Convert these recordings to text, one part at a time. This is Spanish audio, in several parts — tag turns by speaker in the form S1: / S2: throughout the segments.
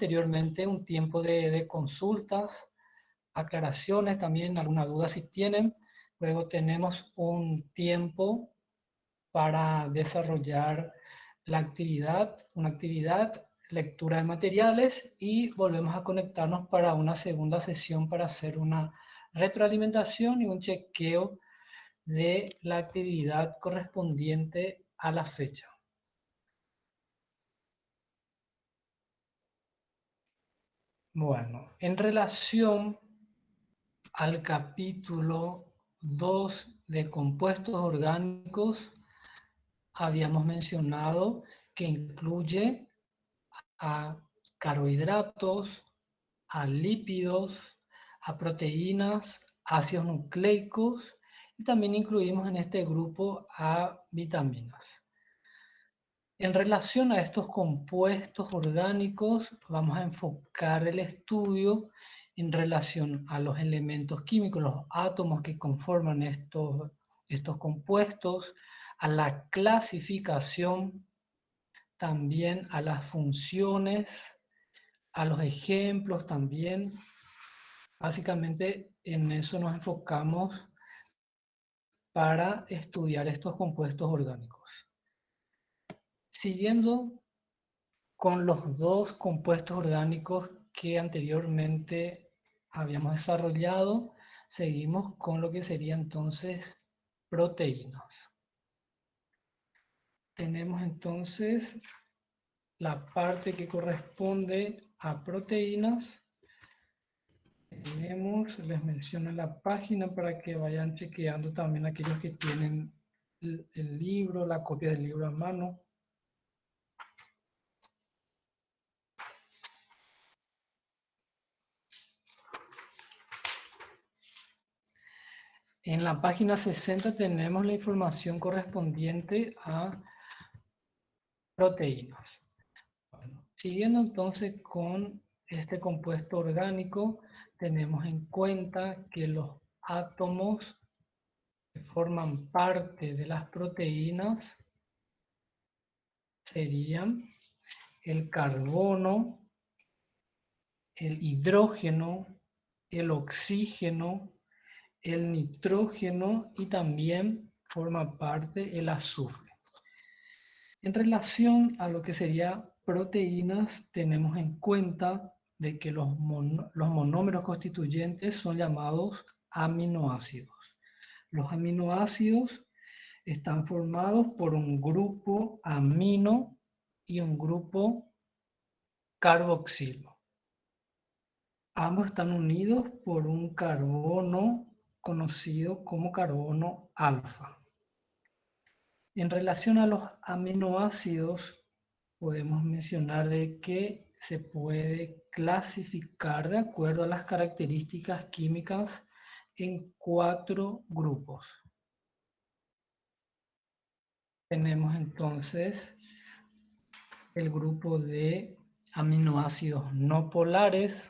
S1: posteriormente un tiempo de consultas, aclaraciones también, alguna duda si tienen. Luego tenemos un tiempo para desarrollar la actividad, una actividad, lectura de materiales y volvemos a conectarnos para una segunda sesión para hacer una retroalimentación y un chequeo de la actividad correspondiente a la fecha. Bueno, en relación al capítulo 2 de compuestos orgánicos, habíamos mencionado que incluye a carbohidratos, a lípidos, a proteínas, ácidos nucleicos y también incluimos en este grupo a vitaminas. En relación a estos compuestos orgánicos, vamos a enfocar el estudio en relación a los elementos químicos, los átomos que conforman estos compuestos, a la clasificación, también a las funciones, a los ejemplos también. Básicamente en eso nos enfocamos para estudiar estos compuestos orgánicos. Siguiendo con los dos compuestos orgánicos que anteriormente habíamos desarrollado, seguimos con lo que sería entonces proteínas. Tenemos entonces la parte que corresponde a proteínas. Les menciono la página para que vayan chequeando también aquellos que tienen el libro, la copia del libro a mano. En la página 60 tenemos la información correspondiente a proteínas. Bueno, siguiendo entonces con este compuesto orgánico, tenemos en cuenta que los átomos que forman parte de las proteínas serían el carbono, el hidrógeno, el oxígeno, el nitrógeno y también forma parte el azufre. En relación a lo que sería proteínas, tenemos en cuenta de que los monómeros constituyentes son llamados aminoácidos. Los aminoácidos están formados por un grupo amino y un grupo carboxilo. Ambos están unidos por un carbono conocido como carbono alfa. En relación a los aminoácidos, podemos mencionar de que se puede clasificar de acuerdo a las características químicas en 4 grupos. Tenemos entonces el grupo de aminoácidos no polares,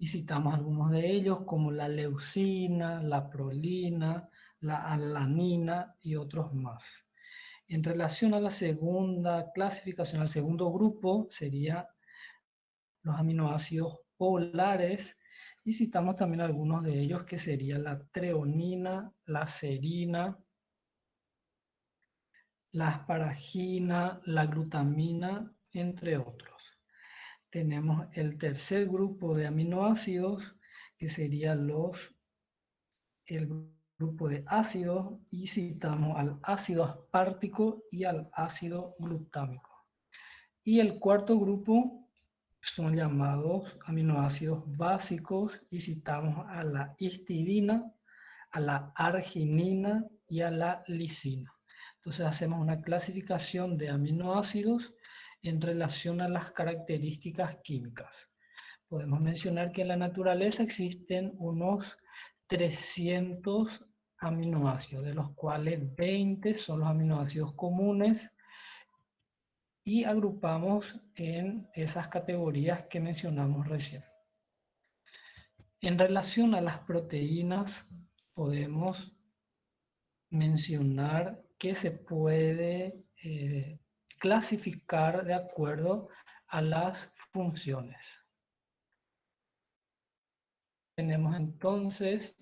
S1: y citamos algunos de ellos como la leucina, la prolina, la alanina y otros más. En relación a la segunda clasificación, al segundo grupo, sería los aminoácidos polares, y citamos también algunos de ellos que serían la treonina, la serina, la asparagina, la glutamina, entre otros. Tenemos el tercer grupo de aminoácidos, que sería el grupo de ácidos, y citamos al ácido aspartico y al ácido glutámico. Y el cuarto grupo son llamados aminoácidos básicos, y citamos a la histidina, a la arginina y a la lisina. Entonces hacemos una clasificación de aminoácidos en relación a las características químicas. Podemos mencionar que en la naturaleza existen unos 300 aminoácidos, de los cuales 20 son los aminoácidos comunes, y agrupamos en esas categorías que mencionamos recién. En relación a las proteínas, podemos mencionar que se puede clasificar de acuerdo a las funciones. Tenemos entonces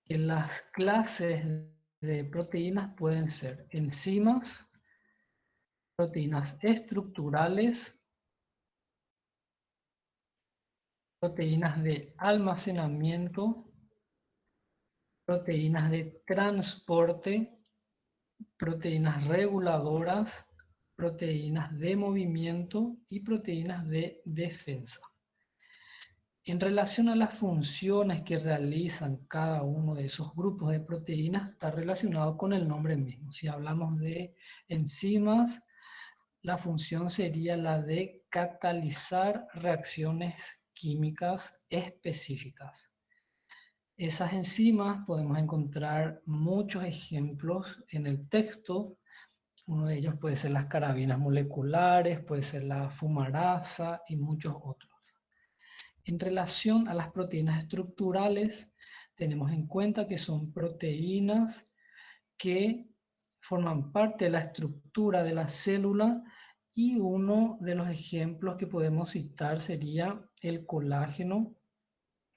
S1: que las clases de proteínas pueden ser enzimas, proteínas estructurales, proteínas de almacenamiento, proteínas de transporte, proteínas reguladoras, proteínas de movimiento y proteínas de defensa. En relación a las funciones que realizan cada uno de esos grupos de proteínas, está relacionado con el nombre mismo. Si hablamos de enzimas, la función sería la de catalizar reacciones químicas específicas. Esas enzimas podemos encontrar muchos ejemplos en el texto. Uno de ellos puede ser las carabinas moleculares, puede ser la fumarasa y muchos otros. En relación a las proteínas estructurales, tenemos en cuenta que son proteínas que forman parte de la estructura de la célula y uno de los ejemplos que podemos citar sería el colágeno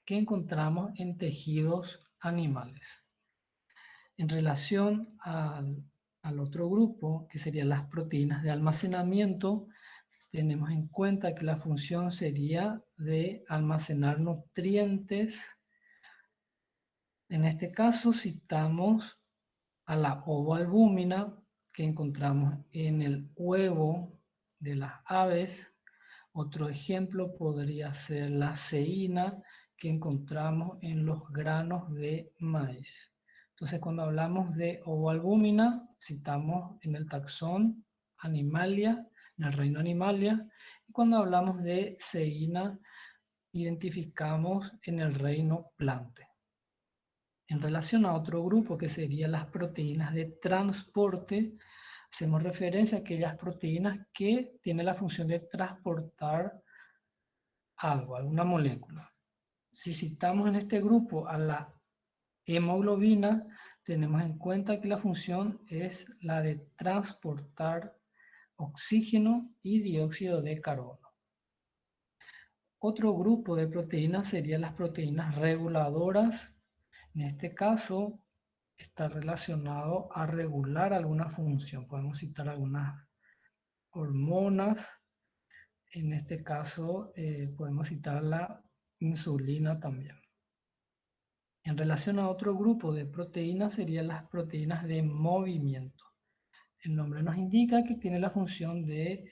S1: que encontramos en tejidos animales. En relación al otro grupo, que serían las proteínas de almacenamiento, tenemos en cuenta que la función sería de almacenar nutrientes. En este caso citamos a la ovoalbúmina que encontramos en el huevo de las aves. Otro ejemplo podría ser la ceína que encontramos en los granos de maíz. Entonces, cuando hablamos de ovoalbúmina, citamos en el taxón Animalia, en el reino Animalia, y cuando hablamos de ceína, identificamos en el reino Plante. En relación a otro grupo que serían las proteínas de transporte, hacemos referencia a aquellas proteínas que tienen la función de transportar algo, alguna molécula. Si citamos en este grupo a la hemoglobina, tenemos en cuenta que la función es la de transportar oxígeno y dióxido de carbono. Otro grupo de proteínas serían las proteínas reguladoras. En este caso, está relacionado a regular alguna función. Podemos citar algunas hormonas. En este caso, podemos citar la insulina también. En relación a otro grupo de proteínas serían las proteínas de movimiento. El nombre nos indica que tiene la función de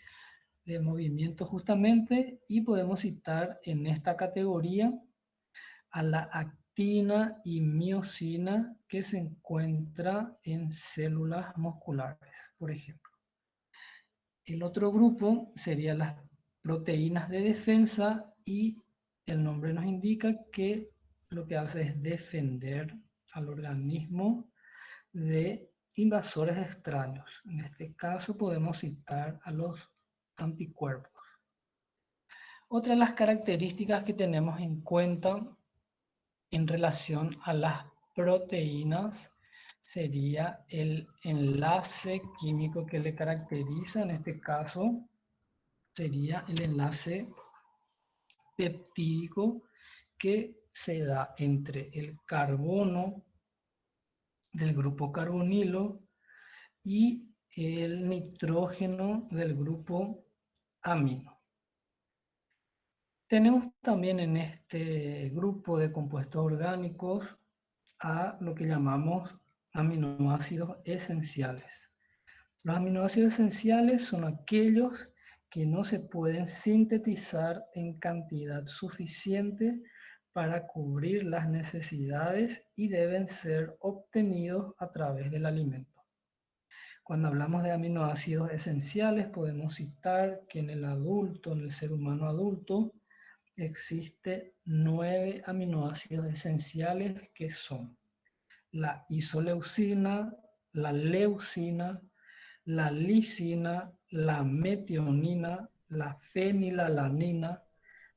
S1: movimiento justamente y podemos citar en esta categoría a la actina y miosina que se encuentra en células musculares, por ejemplo. El otro grupo serían las proteínas de defensa y el nombre nos indica que lo que hace es defender al organismo de invasores extraños. En este caso podemos citar a los anticuerpos. Otra de las características que tenemos en cuenta en relación a las proteínas sería el enlace químico que le caracteriza. En este caso sería el enlace peptídico que se da entre el carbono del grupo carbonilo y el nitrógeno del grupo amino. Tenemos también en este grupo de compuestos orgánicos a lo que llamamos aminoácidos esenciales. Los aminoácidos esenciales son aquellos que no se pueden sintetizar en cantidad suficiente para cubrir las necesidades y deben ser obtenidos a través del alimento. Cuando hablamos de aminoácidos esenciales, podemos citar que en el adulto, en el ser humano adulto, existe 9 aminoácidos esenciales que son la isoleucina, la leucina, la lisina, la metionina, la fenilalanina,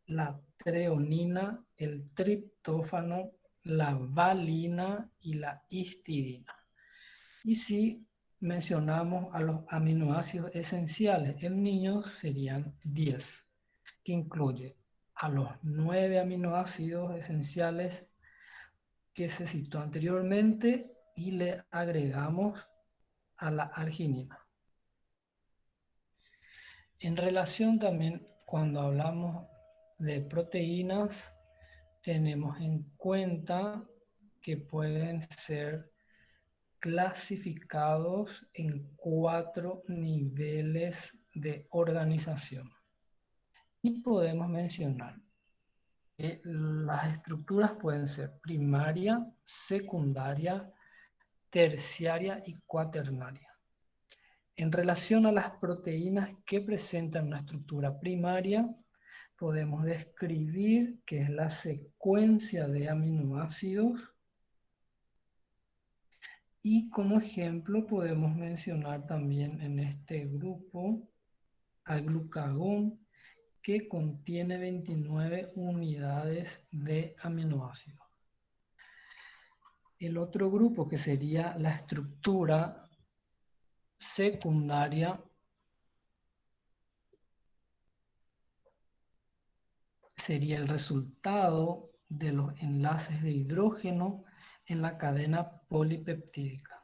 S1: la treonina, el triptófano, la valina y la histidina. Y si mencionamos a los aminoácidos esenciales. En niños serían 10, que incluye a los 9 aminoácidos esenciales que se citó anteriormente y le agregamos a la arginina. En relación también, cuando hablamos de proteínas, tenemos en cuenta que pueden ser clasificados en 4 niveles de organización. Y podemos mencionar que las estructuras pueden ser primaria, secundaria, terciaria y cuaternaria. En relación a las proteínas que presentan una estructura primaria, podemos describir que es la secuencia de aminoácidos y como ejemplo podemos mencionar también en este grupo al glucagón, que contiene 29 unidades de aminoácidos. El otro grupo, que sería la estructura secundaria, sería el resultado de los enlaces de hidrógeno en la cadena polipeptídica.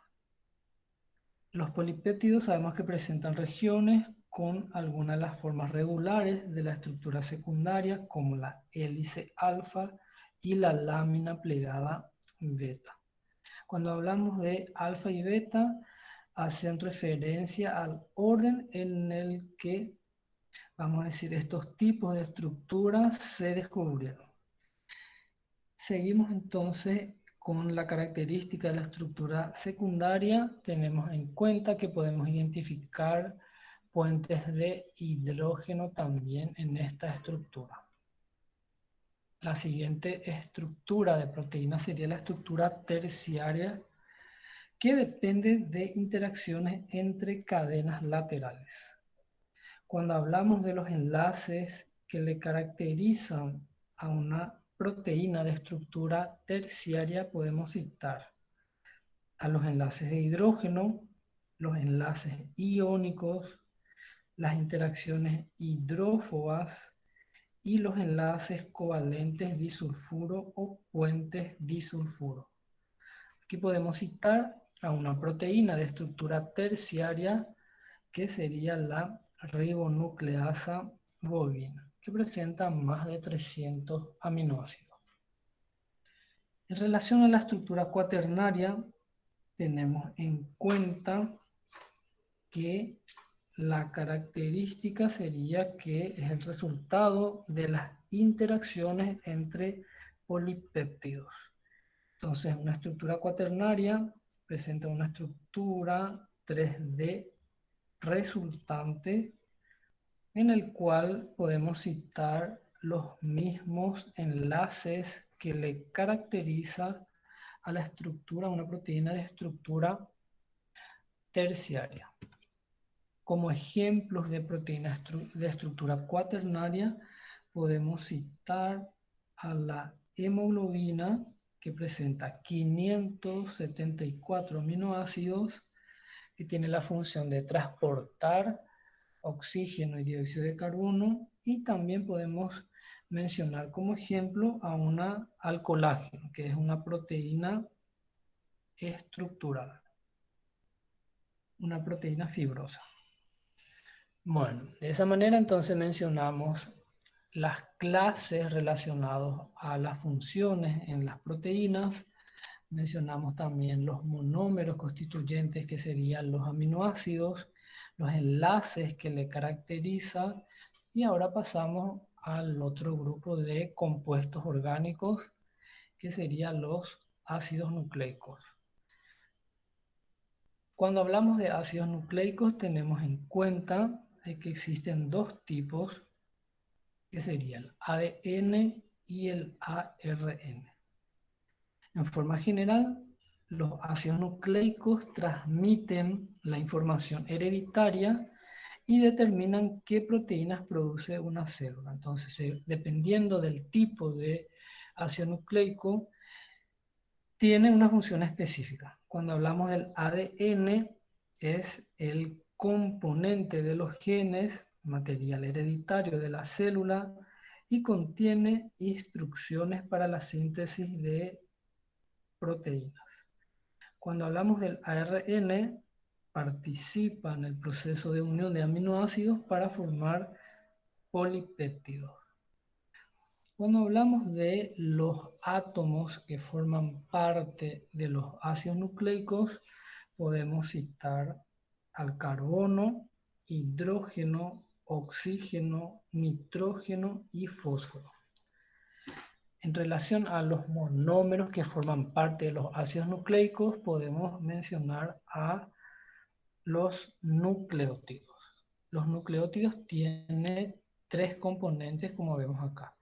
S1: Los polipéptidos sabemos que presentan regiones con algunas de las formas regulares de la estructura secundaria, como la hélice alfa y la lámina plegada beta. Cuando hablamos de alfa y beta, hacen referencia al orden en el que, vamos a decir, estos tipos de estructuras se descubrieron. Seguimos entonces con la característica de la estructura secundaria. Tenemos en cuenta que podemos identificar puentes de hidrógeno también en esta estructura. La siguiente estructura de proteína sería la estructura terciaria, que depende de interacciones entre cadenas laterales. Cuando hablamos de los enlaces que le caracterizan a una proteína de estructura terciaria, podemos citar a los enlaces de hidrógeno, los enlaces iónicos, las interacciones hidrófobas y los enlaces covalentes disulfuro o puentes disulfuro. Aquí podemos citar a una proteína de estructura terciaria, que sería la ribonucleasa bovina, que presenta más de 300 aminoácidos. En relación a la estructura cuaternaria, tenemos en cuenta que la característica sería que es el resultado de las interacciones entre polipéptidos. Entonces, una estructura cuaternaria presenta una estructura 3D resultante en el cual podemos citar los mismos enlaces que le caracteriza a la estructura, una proteína de estructura terciaria. Como ejemplos de proteínas de estructura cuaternaria, podemos citar a la hemoglobina, que presenta 574 aminoácidos, que tiene la función de transportar oxígeno y dióxido de carbono, y también podemos mencionar como ejemplo al colágeno, que es una proteína estructurada, una proteína fibrosa. Bueno, de esa manera entonces mencionamos las clases relacionadas a las funciones en las proteínas. Mencionamos también los monómeros constituyentes, que serían los aminoácidos, los enlaces que le caracterizan, y ahora pasamos al otro grupo de compuestos orgánicos, que serían los ácidos nucleicos. Cuando hablamos de ácidos nucleicos, tenemos en cuenta de que existen dos tipos, que serían el ADN y el ARN. En forma general, los ácidos nucleicos transmiten la información hereditaria y determinan qué proteínas produce una célula. Entonces, dependiendo del tipo de ácido nucleico, tiene una función específica. Cuando hablamos del ADN, es el componente de los genes, material hereditario de la célula, y contiene instrucciones para la síntesis de proteínas. Cuando hablamos del ARN, participa en el proceso de unión de aminoácidos para formar polipéptidos. Cuando hablamos de los átomos que forman parte de los ácidos nucleicos, podemos citar al carbono, hidrógeno, oxígeno, nitrógeno y fósforo. En relación a los monómeros que forman parte de los ácidos nucleicos, podemos mencionar a los nucleótidos. Los nucleótidos tienen tres componentes, como vemos acá.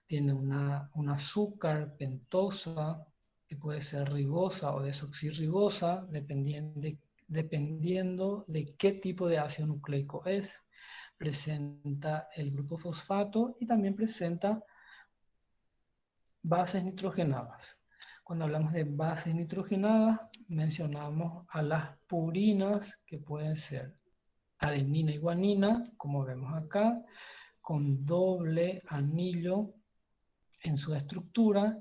S1: Tiene un azúcar pentosa, que puede ser ribosa o desoxirribosa, dependiendo de qué tipo de ácido nucleico es. Presenta el grupo fosfato y también presenta bases nitrogenadas. Cuando hablamos de bases nitrogenadas, mencionamos a las purinas, que pueden ser adenina y guanina, como vemos acá, con doble anillo en su estructura,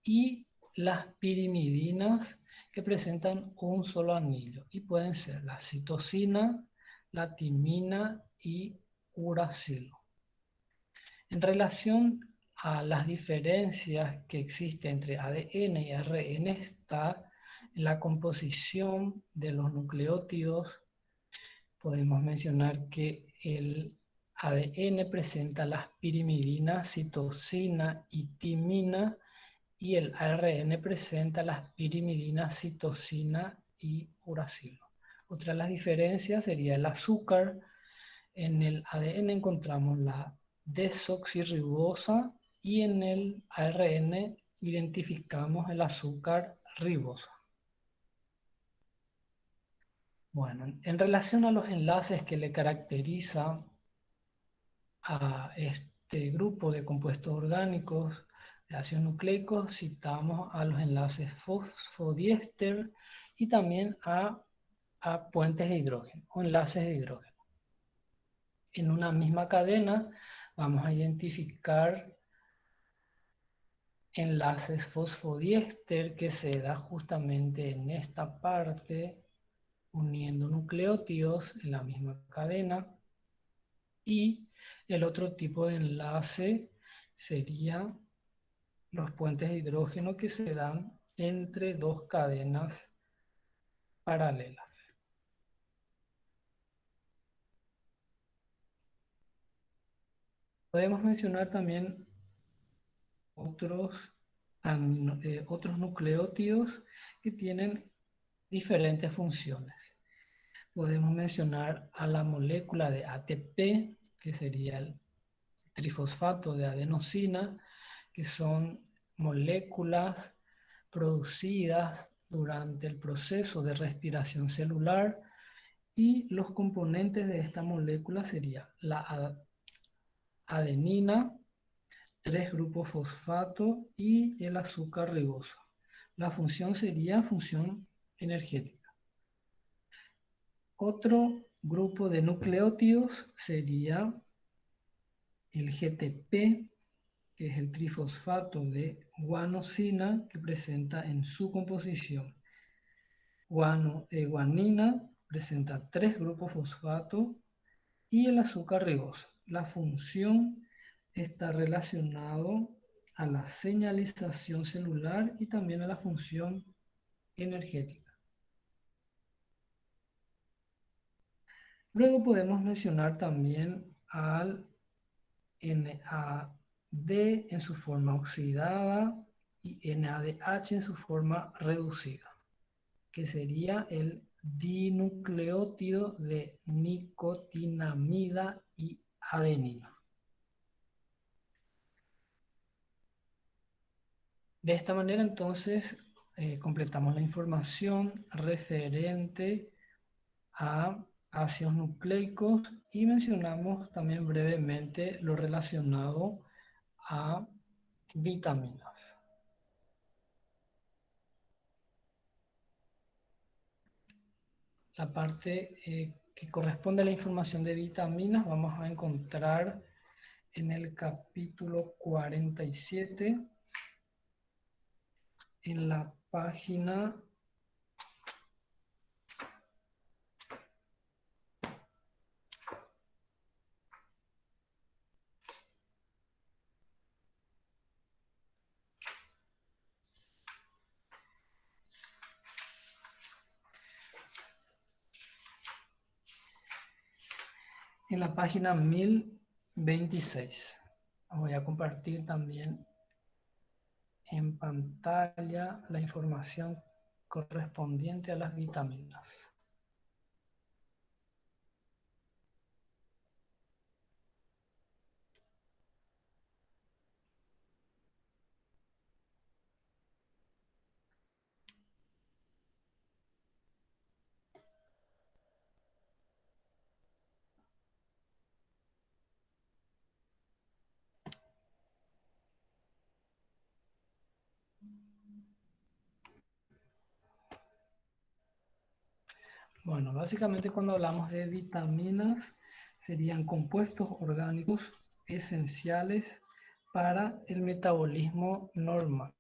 S1: y las pirimidinas, que presentan un solo anillo, y pueden ser la citosina, la timina y uracilo. En relación a las diferencias que existen entre ADN y ARN, está en la composición de los nucleótidos. Podemos mencionar que el ADN presenta las pirimidinas, citosina y timina, y el ARN presenta las pirimidinas, citosina y uracilo. Otra de las diferencias sería el azúcar. En el ADN encontramos la desoxirribosa y en el ARN identificamos el azúcar ribosa. Bueno, en relación a los enlaces que le caracteriza a este grupo de compuestos orgánicos de ácidos nucleicos, citamos a los enlaces fosfodiéster y también a puentes de hidrógeno o enlaces de hidrógeno. En una misma cadena vamos a identificar enlaces fosfodiéster que se da justamente en esta parte, uniendo nucleótidos en la misma cadena. Y el otro tipo de enlace sería los puentes de hidrógeno que se dan entre dos cadenas paralelas. Podemos mencionar también otros nucleótidos que tienen diferentes funciones. Podemos mencionar a la molécula de ATP, que sería el trifosfato de adenosina, que son moléculas producidas durante el proceso de respiración celular, y los componentes de esta molécula serían la adenina, 3 grupos fosfato y el azúcar ribosa. La función sería función energética. Otro grupo de nucleótidos sería el GTP, que es el trifosfato de guanosina, que presenta en su composición guanina, presenta 3 grupos fosfato, y el azúcar ribosa. La función está relacionado a la señalización celular y también a la función energética. Luego podemos mencionar también al NAD en su forma oxidada y NADH en su forma reducida, que sería el dinucleótido de nicotinamida y adenina. De esta manera, entonces, completamos la información referente a ácidos nucleicos y mencionamos también brevemente lo relacionado a vitaminas. la parte que corresponde a la información de vitaminas, vamos a encontrar en el capítulo 47, en la página en la página 1026. Voy a compartir también en pantalla la información correspondiente a las vitaminas. Bueno, básicamente cuando hablamos de vitaminas, serían compuestos orgánicos esenciales para el metabolismo normal.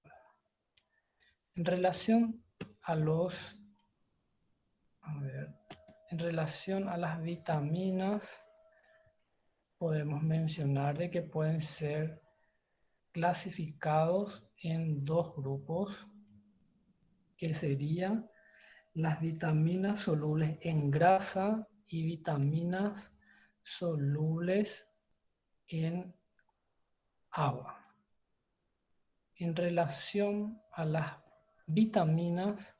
S1: En relación a en relación a las vitaminas, podemos mencionar de que pueden ser clasificados en dos grupos, que serían las vitaminas solubles en grasa y vitaminas solubles en agua. En relación a las vitaminas,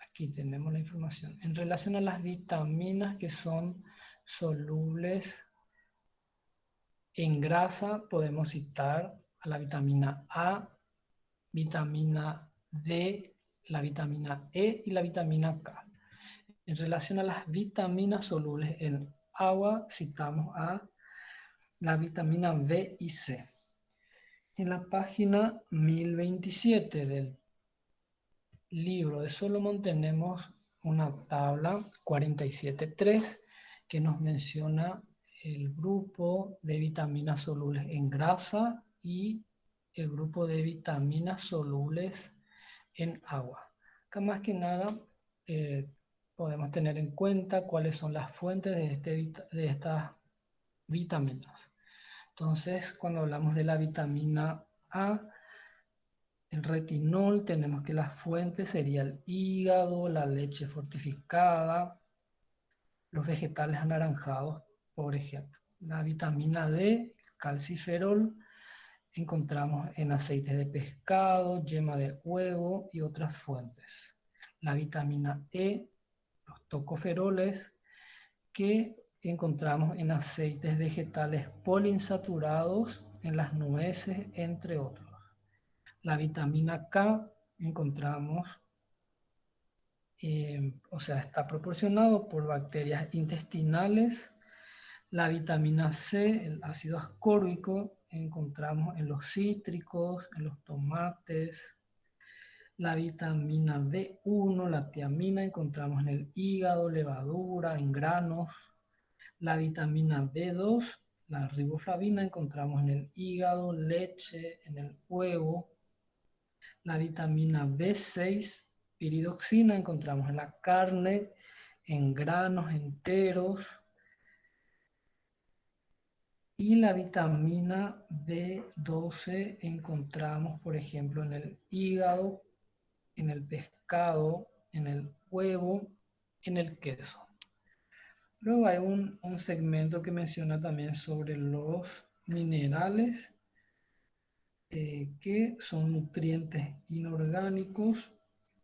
S1: aquí tenemos la información, en relación a las vitaminas que son solubles en grasa, podemos citar a la vitamina A, vitamina D, la vitamina E y la vitamina K. En relación a las vitaminas solubles en agua, citamos a la vitamina B y C. En la página 1027 del libro de Solomon tenemos una tabla 47.3 que nos menciona el grupo de vitaminas solubles en grasa y el grupo de vitaminas solubles en agua. Acá más que nada podemos tener en cuenta cuáles son las fuentes de estas vitaminas. Entonces, cuando hablamos de la vitamina A, el retinol, tenemos que las fuentes sería el hígado, la leche fortificada, los vegetales anaranjados, por ejemplo. La vitamina D, calciferol, encontramos en aceites de pescado, yema de huevo y otras fuentes. La vitamina E, los tocoferoles, que encontramos en aceites vegetales poliinsaturados, en las nueces, entre otros. La vitamina K encontramos, o sea, está proporcionado por bacterias intestinales. La vitamina C, el ácido ascórbico, encontramos en los cítricos, en los tomates. La vitamina B1, la tiamina, encontramos en el hígado, levadura, en granos. La vitamina B2, la riboflavina, encontramos en el hígado, leche, en el huevo. La vitamina B6, piridoxina, encontramos en la carne, en granos enteros. Y la vitamina B12 encontramos, por ejemplo, en el hígado, en el pescado, en el huevo, en el queso. Luego hay un segmento que menciona también sobre los minerales, que son nutrientes inorgánicos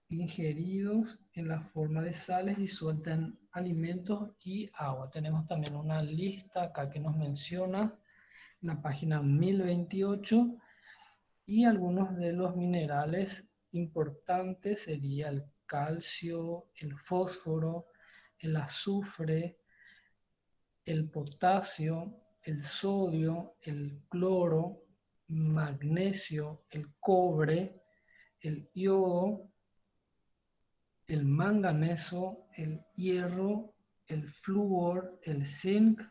S1: ingeridos en la forma de sales disueltas en alimentos y agua. Tenemos también una lista acá que nos menciona la página 1028 y algunos de los minerales importantes sería el calcio, el fósforo, el azufre, el potasio, el sodio, el cloro, magnesio, el cobre, el yodo, el manganeso, el hierro, el flúor, el zinc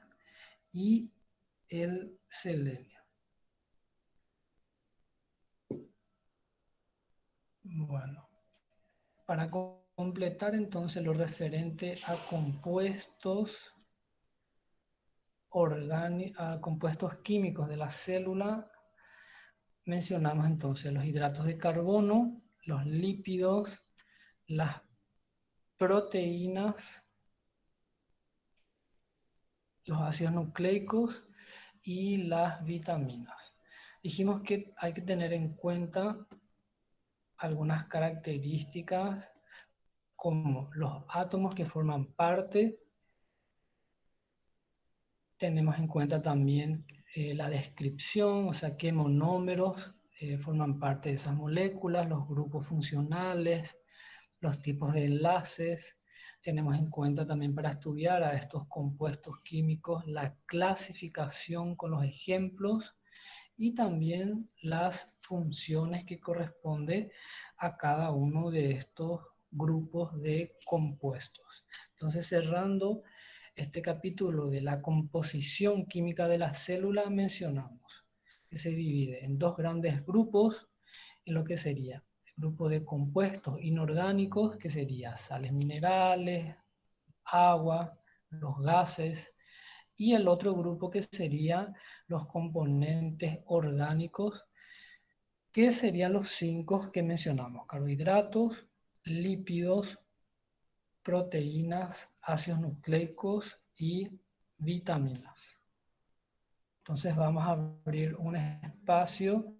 S1: y el selenio. Bueno, para completar entonces lo referente a compuestos a compuestos químicos de la célula, mencionamos entonces los hidratos de carbono, los lípidos, las proteínas, los ácidos nucleicos y las vitaminas. Dijimos que hay que tener en cuenta algunas características como los átomos que forman parte. Tenemos en cuenta también la descripción, o sea, qué monómeros forman parte de esas moléculas, los grupos funcionales, los tipos de enlaces. Tenemos en cuenta también para estudiar a estos compuestos químicos la clasificación con los ejemplos y también las funciones que corresponde a cada uno de estos grupos de compuestos. Entonces, cerrando este capítulo de la composición química de la célula, mencionamos que se divide en dos grandes grupos, en lo que sería el grupo de compuestos inorgánicos, que sería sales minerales, agua, los gases, y el otro grupo que sería los componentes orgánicos, que serían los cinco que mencionamos: carbohidratos, lípidos, proteínas, ácidos nucleicos y vitaminas. Entonces vamos a abrir un espacio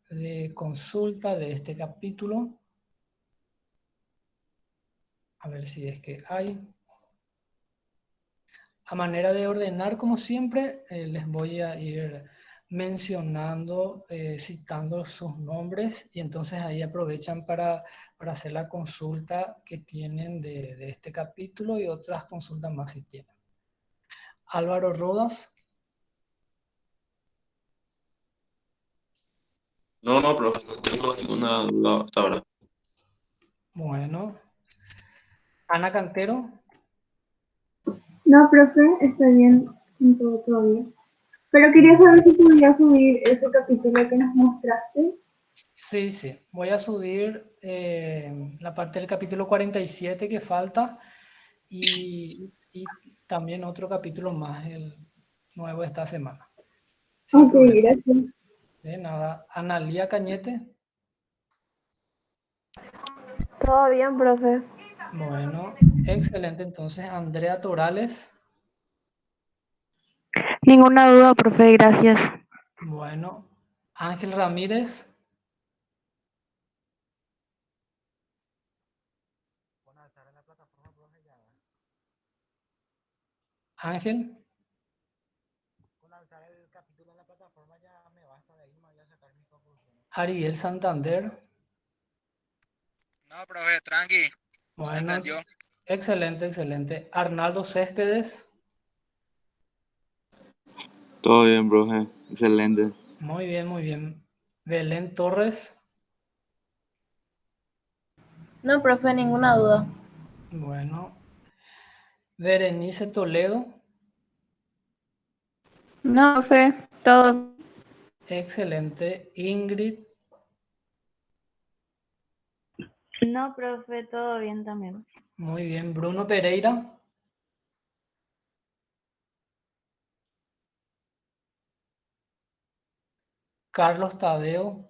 S1: de consulta de este capítulo. A ver si es que hay. A manera de ordenar, como siempre, les voy a ir mencionando, citando sus nombres, y entonces ahí aprovechan para hacer la consulta que tienen de este capítulo y otras consultas más si tienen. Álvaro Rodas.
S2: No, profe, no tengo ninguna duda hasta ahora.
S1: Bueno. Ana Cantero.
S3: No, profe, está bien, en todo todavía. Pero quería
S1: Bueno.
S3: saber si podía subir ese capítulo que nos mostraste.
S1: Sí, sí. Voy a subir la parte del capítulo 47 que falta y también otro capítulo más, el nuevo esta semana. Sin
S3: Ok,
S1: problema.
S3: gracias.
S1: De nada. Analía Cañete.
S4: Todo bien, profe.
S1: Bueno, excelente. Entonces, Andrea Torales.
S4: Ninguna duda, profe, gracias.
S1: Bueno, Ángel Ramírez. Ángel. Ariel Santander.
S5: No, profe, tranqui. Se
S1: Bueno,
S5: entendió.
S1: excelente, excelente. Arnaldo Céspedes.
S6: Todo bien, profe. Excelente.
S1: Muy bien, muy bien. Belén Torres.
S7: No, profe, ninguna duda.
S1: Bueno. Berenice Toledo.
S4: No, profe, todo.
S1: Excelente. Ingrid.
S8: No, profe, todo bien también.
S1: Muy bien. Bruno Pereira. Carlos Tadeo.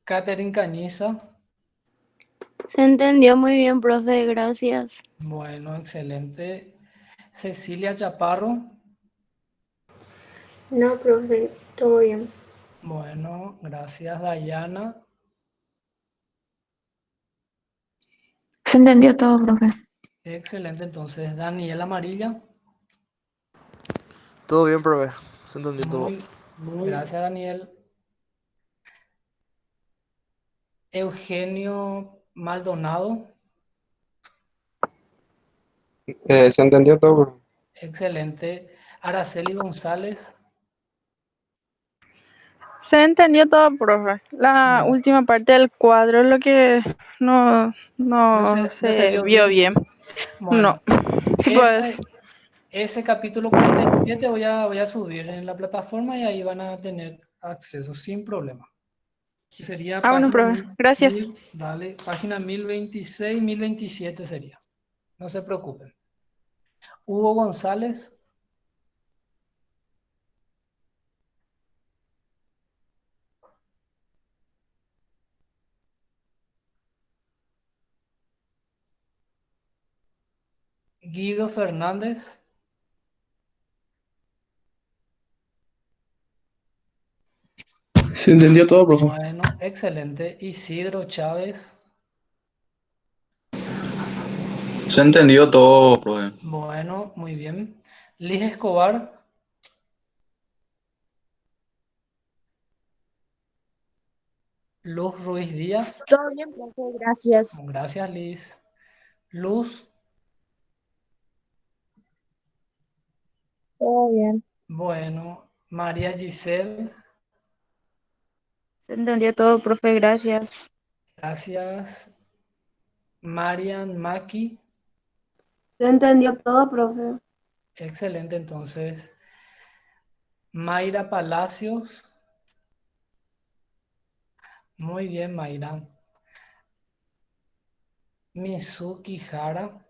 S1: Catherine Cañiza.
S9: Se entendió muy bien, profe, gracias.
S1: Bueno, excelente. Cecilia Chaparro.
S3: No, profe, todo bien.
S1: Bueno, gracias. Dayana.
S4: Se entendió todo, profe.
S1: Excelente. Entonces, Daniel Amarilla.
S10: Todo bien, profe. Se entendió todo.
S1: Gracias, Daniel. Eugenio Maldonado.
S11: Se entendió todo, profe.
S1: Excelente. Araceli González.
S4: Se entendió todo, profe. La
S1: No,
S4: última parte del cuadro es lo que no,
S1: no
S4: no
S1: no se
S4: se
S1: vio
S4: vio
S1: bien.
S4: bien. No.
S1: Bueno,
S4: Sí, pues.
S1: ese capítulo 47 voy a subir en la plataforma y ahí van a tener acceso sin problema. Que sería
S4: Ah, bueno, profe. Gracias.
S1: dale, página 1026, 1027 sería. No se preocupen. Hugo González. Guido Fernández.
S2: Se entendió todo, profe.
S1: Bueno, excelente. Isidro Chávez.
S6: Se entendió todo, profe.
S1: Bueno, muy bien. Liz Escobar. Luz Ruiz Díaz.
S9: Todo bien, profe, gracias.
S1: Gracias, Liz. Luz.
S8: Todo bien.
S1: Bueno, María Giselle.
S8: Se entendió todo, profe, gracias.
S1: Gracias. Marian Maki.
S3: ¿Se entendió todo, profe?
S1: Excelente, entonces. Mayra Palacios. Muy bien, Mayra. Mizuki Hara.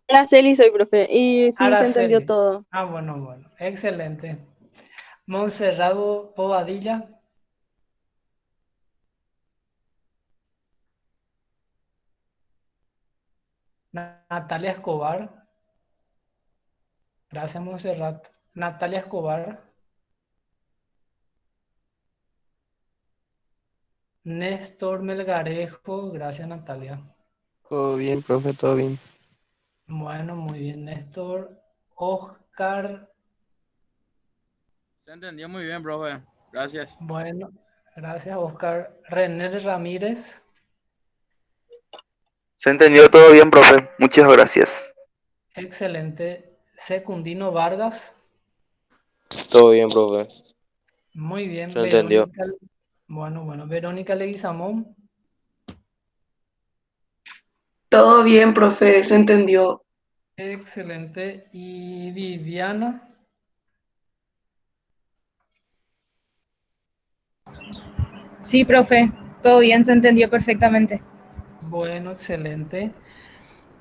S9: Araceli soy, profe. Y sí, se entendió
S1: Araceli.
S9: todo.
S1: Ah, bueno, bueno. Excelente. Monserrado Bobadilla. Natalia Escobar. Gracias, Montserrat. Natalia Escobar. Néstor Melgarejo. Gracias, Natalia.
S10: Todo bien, profe, todo bien.
S1: Bueno, muy bien, Néstor. Oscar.
S11: Se entendió muy bien, profe. Gracias.
S1: Bueno, gracias, Oscar. René Ramírez.
S6: Se entendió todo bien, profe. Muchas gracias.
S1: Excelente. Secundino Vargas.
S6: Todo bien, profe.
S1: Muy bien.
S6: Se entendió.
S1: Verónica. Bueno. Verónica Leguizamón.
S3: Todo bien, profe, se entendió.
S1: Excelente. Y Viviana.
S12: Sí, profe, todo bien, se entendió perfectamente.
S1: Bueno, excelente.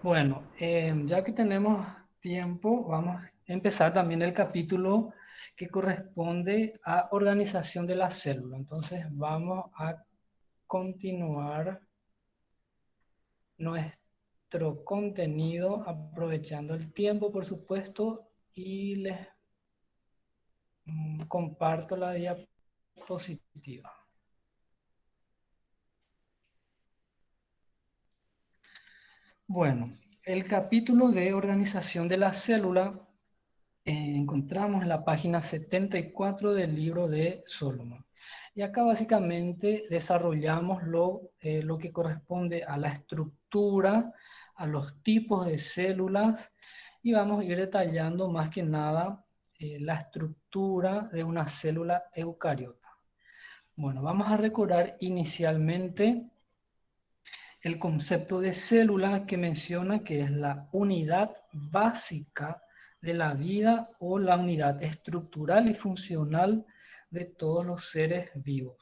S1: Bueno, ya que tenemos tiempo, vamos a empezar también el capítulo que corresponde a organización de la célula. Entonces vamos a continuar nuestro contenido aprovechando el tiempo, por supuesto, y les comparto la diapositiva. Bueno, el capítulo de organización de la célula encontramos en la página 74 del libro de Solomon. Y acá básicamente desarrollamos lo que corresponde a la estructura, a los tipos de células, y vamos a ir detallando más que nada la estructura de una célula eucariota. Bueno, vamos a recordar inicialmente el concepto de célula que menciona que es la unidad básica de la vida o la unidad estructural y funcional de todos los seres vivos.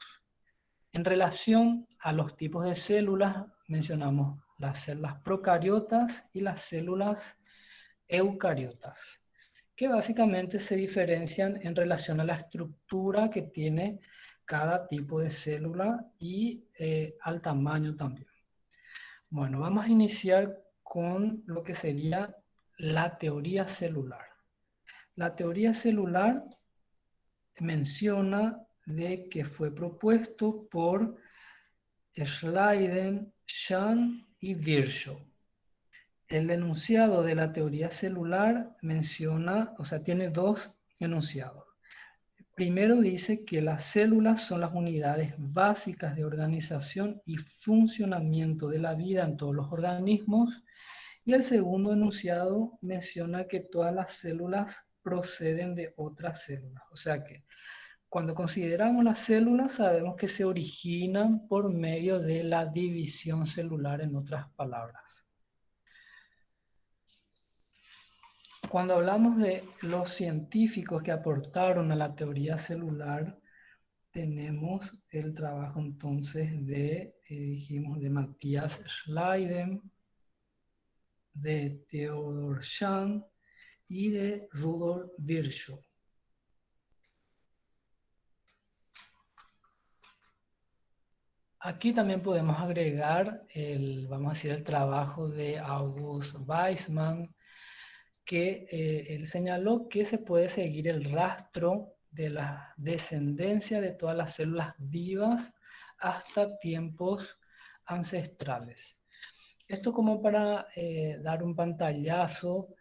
S1: En relación a los tipos de células, mencionamos las células procariotas y las células eucariotas, que básicamente se diferencian en relación a la estructura que tiene cada tipo de célula y al tamaño también. Bueno, vamos a iniciar con lo que sería la teoría celular. La teoría celular menciona de que fue propuesto por Schleiden, Schwann y Virchow. El enunciado de la teoría celular tiene dos enunciados. Primero dice que las células son las unidades básicas de organización y funcionamiento de la vida en todos los organismos. Y el segundo enunciado menciona que todas las células proceden de otras células. O sea que cuando consideramos las células sabemos que se originan por medio de la división celular, en otras palabras. Cuando hablamos de los científicos que aportaron a la teoría celular, tenemos el trabajo entonces de, dijimos, de Matthias Schleiden, de Theodor Schwann y de Rudolf Virchow. Aquí también podemos agregar vamos a decir, el trabajo de August Weismann, que él señaló que se puede seguir el rastro de la descendencia de todas las células vivas hasta tiempos ancestrales. Esto como para dar un pantallazo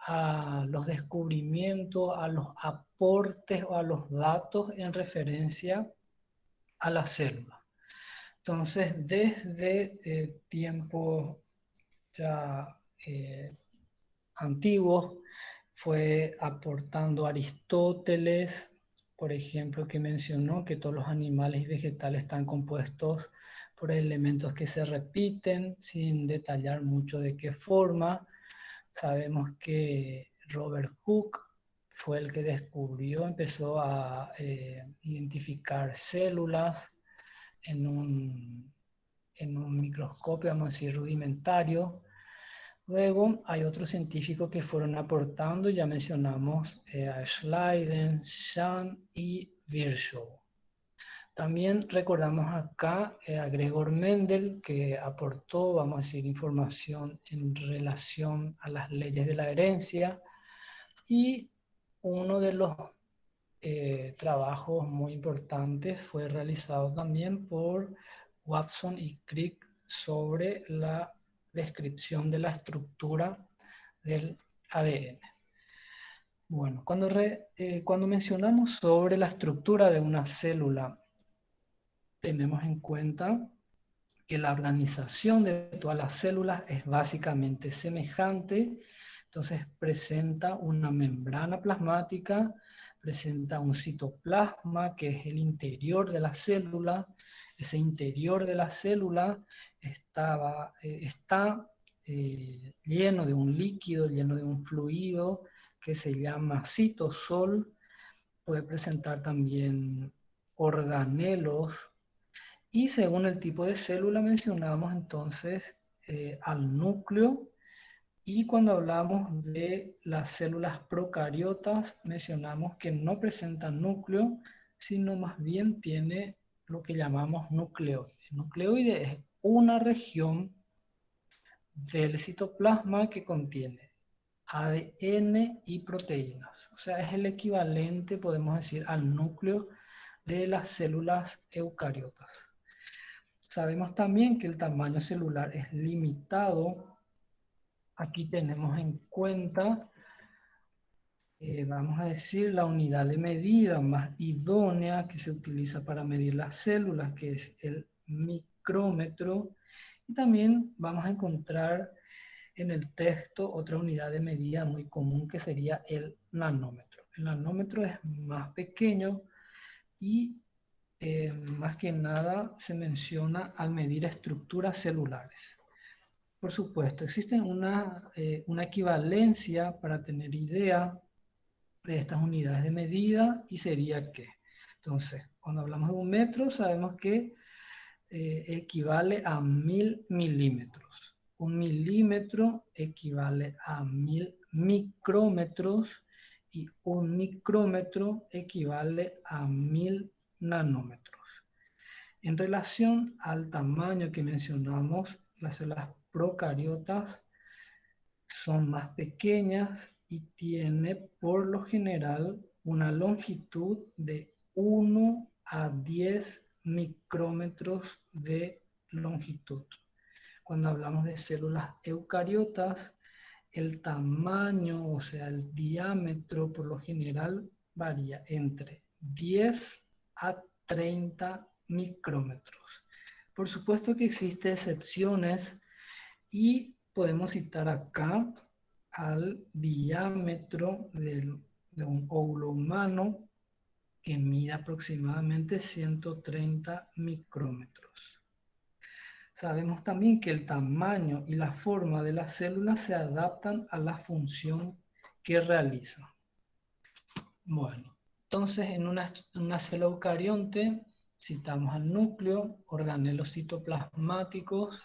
S1: a los descubrimientos, a los aportes o a los datos en referencia a la célula. Entonces, desde tiempos ya antiguos, fue aportando Aristóteles, por ejemplo, que mencionó que todos los animales y vegetales están compuestos por elementos que se repiten, sin detallar mucho de qué forma. Sabemos que Robert Hooke fue el que descubrió, empezó a identificar células en un microscopio, vamos a decir, rudimentario. Luego hay otros científicos que fueron aportando, ya mencionamos a Schleiden, Schwann y Virchow. También recordamos acá a Gregor Mendel, que aportó, vamos a decir, información en relación a las leyes de la herencia. Y uno de los trabajos muy importantes fue realizado también por Watson y Crick sobre la descripción de la estructura del ADN. Bueno, cuando mencionamos sobre la estructura de una célula, tenemos en cuenta que la organización de todas las células es básicamente semejante. Entonces presenta una membrana plasmática, presenta un citoplasma, que es el interior de la célula. Ese interior de la célula está lleno de un líquido, lleno de un fluido que se llama citosol. Puede presentar también organelos. Y según el tipo de célula mencionamos entonces al núcleo. Y cuando hablamos de las células procariotas, mencionamos que no presentan núcleo, sino más bien tiene lo que llamamos nucleoide. Nucleoide es una región del citoplasma que contiene ADN y proteínas. O sea, es el equivalente, podemos decir, al núcleo de las células eucariotas. Sabemos también que el tamaño celular es limitado. Aquí tenemos en cuenta, vamos a decir, la unidad de medida más idónea que se utiliza para medir las células, que es el micrómetro. Y también vamos a encontrar en el texto otra unidad de medida muy común, que sería el nanómetro. El nanómetro es más pequeño y más que nada se menciona al medir estructuras celulares. Por supuesto, existe una equivalencia para tener idea de estas unidades de medida, y sería que, entonces, cuando hablamos de un metro, sabemos que equivale a 1000 milímetros. Un milímetro equivale a 1000 micrómetros y un micrómetro equivale a 1000 nanómetros. En relación al tamaño que mencionamos, las células procariotas son más pequeñas y tiene por lo general una longitud de 1 a 10 micrómetros de longitud. Cuando hablamos de células eucariotas, el tamaño, o sea, el diámetro por lo general varía entre 10 a 30 micrómetros. Por supuesto que existen excepciones y podemos citar acá al diámetro del de un óvulo humano que mide aproximadamente 130 micrómetros. Sabemos también que el tamaño y la forma de las células se adaptan a la función que realizan. Bueno, entonces en una célula eucarionte citamos al núcleo, organelos citoplasmáticos,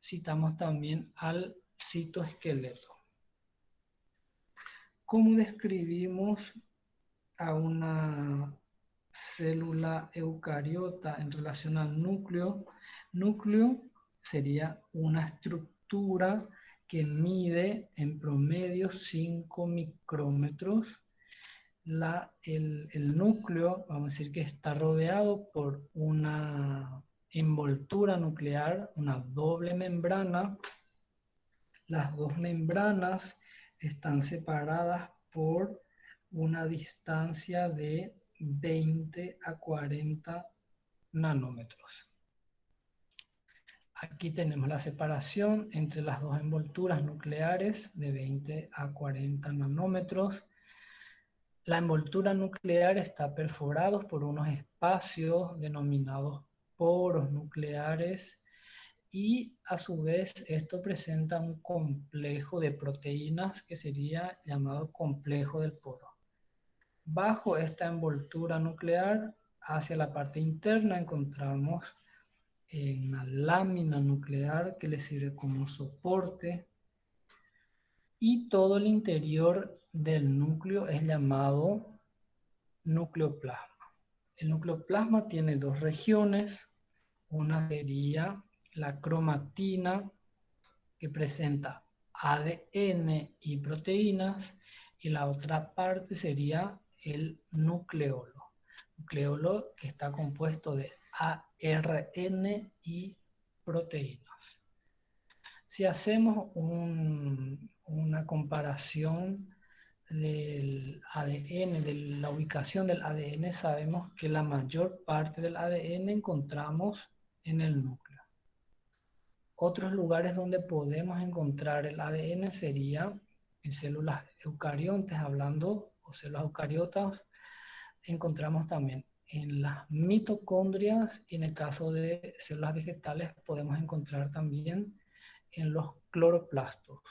S1: citamos también al citoesqueleto. ¿Cómo describimos a una célula eucariota en relación al núcleo? Núcleo sería una estructura que mide en promedio 5 micrómetros. El núcleo, vamos a decir que está rodeado por una envoltura nuclear, una doble membrana. Las dos membranas están separadas por una distancia de 20 a 40 nanómetros. Aquí tenemos la separación entre las dos envolturas nucleares de 20 a 40 nanómetros. La envoltura nuclear está perforada por unos espacios denominados poros nucleares y a su vez esto presenta un complejo de proteínas que sería llamado complejo del poro. Bajo esta envoltura nuclear, hacia la parte interna, encontramos una lámina nuclear que le sirve como soporte y todo el interior del núcleo es llamado nucleoplasma. El nucleoplasma tiene dos regiones, una sería la cromatina que presenta ADN y proteínas y la otra parte sería el nucleolo. Nucleolo que está compuesto de ARN y proteínas. Si hacemos una comparación del ADN, de la ubicación del ADN, sabemos que la mayor parte del ADN encontramos en el núcleo. Otros lugares donde podemos encontrar el ADN sería en células eucariontes, o células eucariotas, encontramos también en las mitocondrias y en el caso de células vegetales podemos encontrar también en los cloroplastos.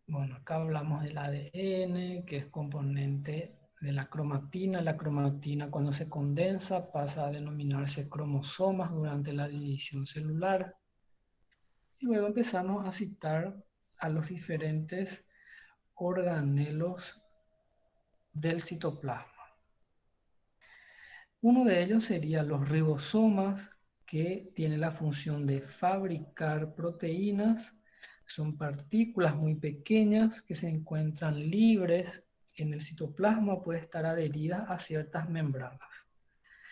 S1: Bueno, acá hablamos del ADN, que es componente de la cromatina. La cromatina cuando se condensa pasa a denominarse cromosomas durante la división celular. Y luego empezamos a citar a los diferentes organelos del citoplasma. Uno de ellos sería los ribosomas, que tiene la función de fabricar proteínas. Son partículas muy pequeñas que se encuentran libres en el citoplasma, pueden estar adheridas a ciertas membranas.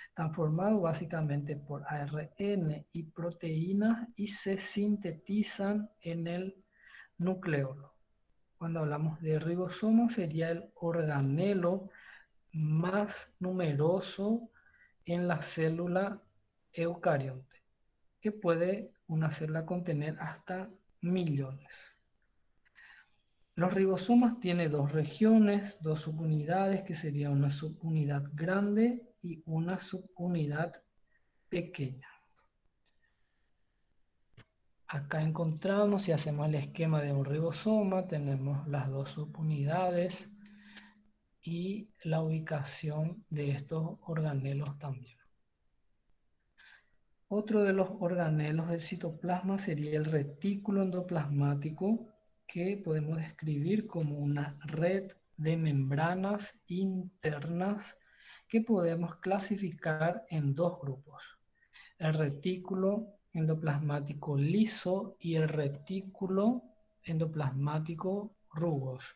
S1: Están formados básicamente por ARN y proteínas y se sintetizan en el nucleolo. Cuando hablamos de ribosoma sería el organelo más numeroso en la célula eucarionte, que puede una célula contener hasta millones. Los ribosomas tienen dos regiones, dos subunidades, que sería una subunidad grande y una subunidad pequeña. Acá encontramos, si hacemos el esquema de un ribosoma, tenemos las dos subunidades y la ubicación de estos organelos también. Otro de los organelos del citoplasma sería el retículo endoplasmático, que podemos describir como una red de membranas internas que podemos clasificar en dos grupos: el retículo endoplasmático liso y el retículo endoplasmático rugoso.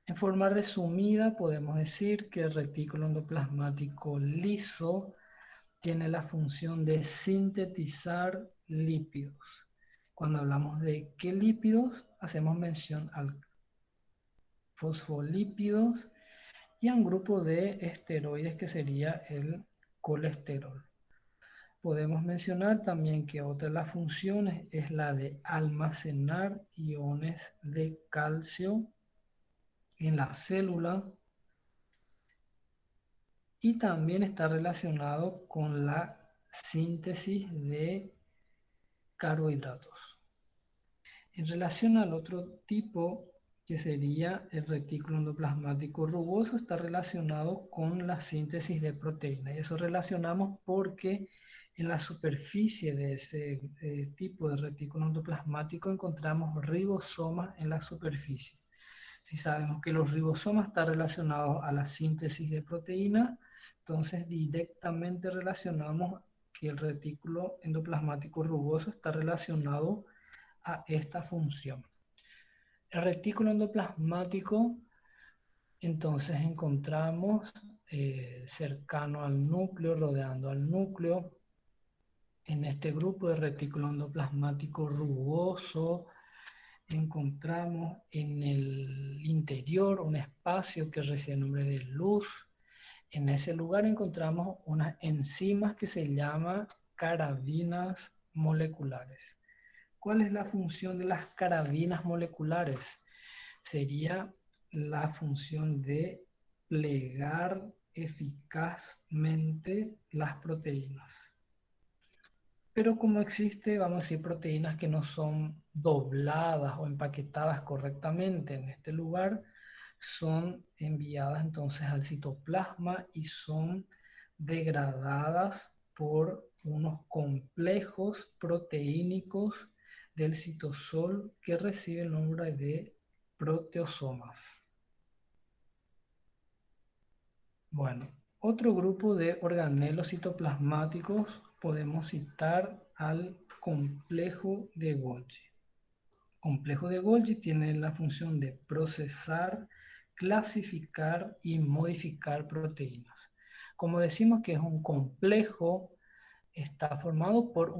S1: En forma resumida podemos decir que el retículo endoplasmático liso tiene la función de sintetizar lípidos. Cuando hablamos de qué lípidos, hacemos mención al fosfolípidos y a un grupo de esteroides que sería el colesterol. podemos mencionar también que otra de las funciones es la de almacenar iones de calcio en la célula y también está relacionado con la síntesis de carbohidratos. En relación al otro tipo, que sería el retículo endoplasmático rugoso, está relacionado con la síntesis de proteínas. Y eso relacionamos porque en la superficie de ese tipo de retículo endoplasmático encontramos ribosomas en la superficie. Si sabemos que los ribosomas están relacionados a la síntesis de proteínas, entonces directamente relacionamos que el retículo endoplasmático rugoso está relacionado a esta función. El retículo endoplasmático, entonces encontramos cercano al núcleo, rodeando al núcleo. En este grupo de retículo endoplasmático rugoso encontramos en el interior un espacio que recibe el nombre de luz. En ese lugar encontramos unas enzimas que se llaman carabinas moleculares. ¿Cuál es la función de las carabinas moleculares? Sería la función de plegar eficazmente las proteínas. Pero como existe, vamos a decir, proteínas que no son dobladas o empaquetadas correctamente en este lugar, son enviadas entonces al citoplasma y son degradadas por unos complejos proteínicos del citosol que recibe el nombre de proteosomas. Bueno, otro grupo de organelos citoplasmáticos podemos citar al complejo de Golgi. El complejo de Golgi tiene la función de procesar, clasificar y modificar proteínas. Como decimos que es un complejo, está formado por,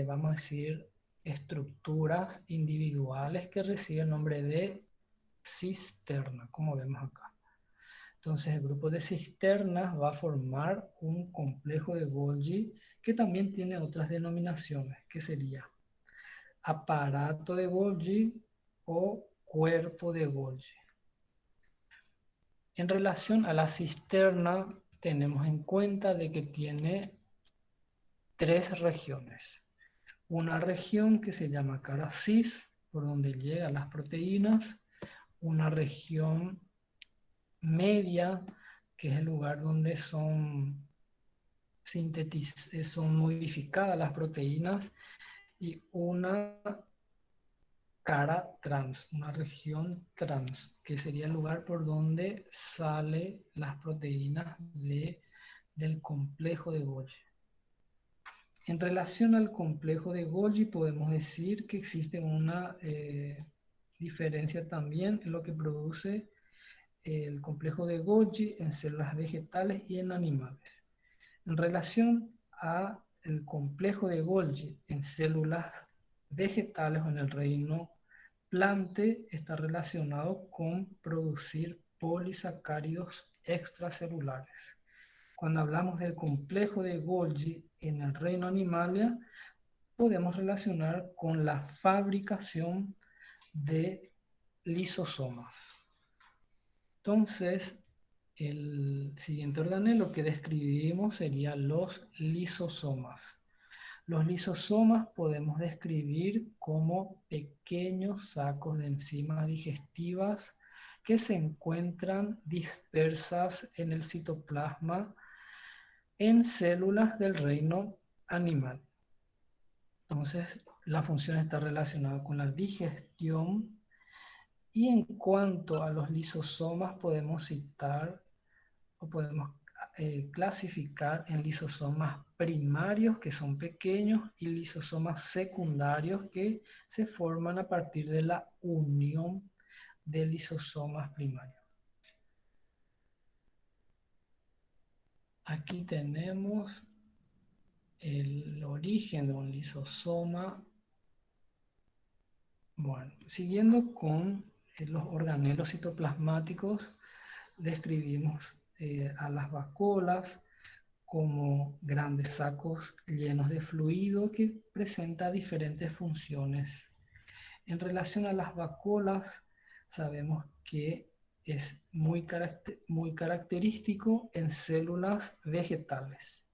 S1: vamos a decir, estructuras individuales que reciben el nombre de cisterna, como vemos acá. Entonces el grupo de cisternas va a formar un complejo de Golgi que también tiene otras denominaciones, que sería aparato de Golgi o cuerpo de Golgi. En relación a la cisterna, tenemos en cuenta de que tiene tres regiones. Una región que se llama cara cis, por donde llegan las proteínas. Una región media, que es el lugar donde son modificadas las proteínas. Y una cara trans, una región trans, que sería el lugar por donde salen las proteínas del complejo de Golgi. En relación al complejo de Golgi podemos decir que existe una diferencia también en lo que produce el complejo de Golgi en células vegetales y en animales. En relación a el complejo de Golgi en células vegetales o en el reino plante, está relacionado con producir polisacáridos extracelulares. Cuando hablamos del complejo de Golgi en el reino animalia, podemos relacionar con la fabricación de lisosomas. Entonces, el siguiente organelo que describimos serían los lisosomas. Los lisosomas podemos describir como pequeños sacos de enzimas digestivas que se encuentran dispersas en el citoplasma en células del reino animal. Entonces, la función está relacionada con la digestión. Y en cuanto a los lisosomas, podemos citar o podemos clasificar en lisosomas primarios, que son pequeños, y lisosomas secundarios, que se forman a partir de la unión de lisosomas primarios. Aquí tenemos el origen de un lisosoma. Bueno, siguiendo con los organelos citoplasmáticos, describimos a las vacuolas como grandes sacos llenos de fluido que presenta diferentes funciones. En relación a las vacuolas, sabemos que es muy característico en células vegetales.